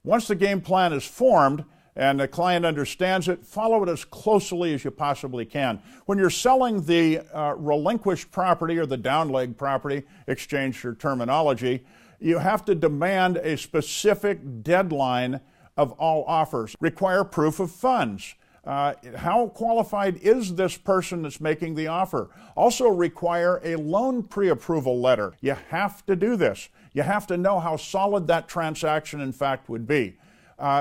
Once the game plan is formed and the client understands it, follow it as closely as you possibly can. When you're selling the relinquished property or the downleg property, exchange your terminology, you have to demand a specific deadline of all offers. Require proof of funds. How qualified is this person that's making the offer? Also require a loan pre-approval letter. You have to do this. You have to know how solid that transaction in fact would be.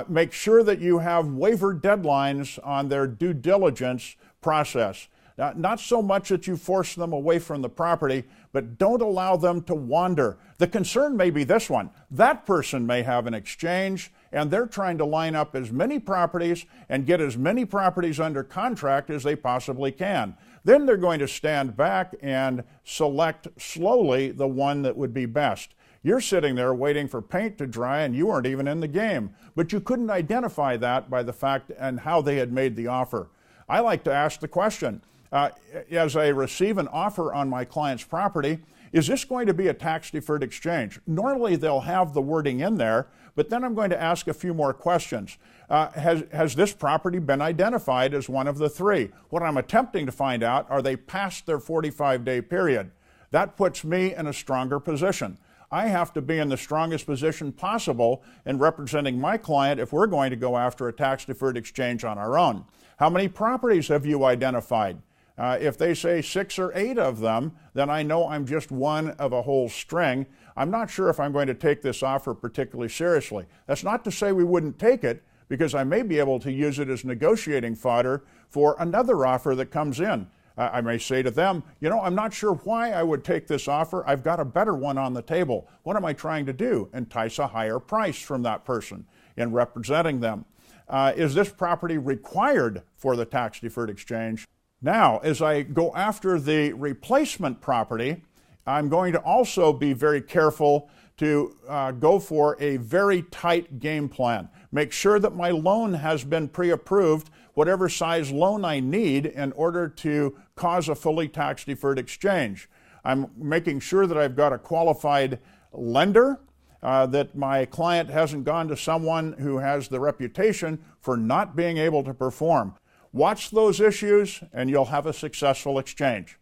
Make sure that you have waiver deadlines on their due diligence process. Not so much that you force them away from the property, but don't allow them to wander. The concern may be this one. That person may have an exchange, and they're trying to line up as many properties and get as many properties under contract as they possibly can. Then they're going to stand back and select slowly the one that would be best. You're sitting there waiting for paint to dry and you weren't even in the game, but you couldn't identify that by the fact and how they had made the offer. I like to ask the question, as I receive an offer on my client's property, is this going to be a tax-deferred exchange? Normally they'll have the wording in there, but then I'm going to ask a few more questions. Has this property been identified as one of the three? What I'm attempting to find out, are they past their 45-day period? That puts me in a stronger position. I have to be in the strongest position possible in representing my client if we're going to go after a tax-deferred exchange on our own. How many properties have you identified? If they say 6 or 8 of them, then I know I'm just one of a whole string. I'm not sure if I'm going to take this offer particularly seriously. That's not to say we wouldn't take it, because I may be able to use it as negotiating fodder for another offer that comes in. I may say to them, you know, I'm not sure why I would take this offer. I've got a better one on the table. What am I trying to do? Entice a higher price from that person in representing them. Is this property required for the tax-deferred exchange? Now, as I go after the replacement property, I'm going to also be very careful to go for a very tight game plan. Make sure that my loan has been pre-approved, whatever size loan I need in order to cause a fully tax-deferred exchange. I'm making sure that I've got a qualified lender, that my client hasn't gone to someone who has the reputation for not being able to perform. Watch those issues and you'll have a successful exchange.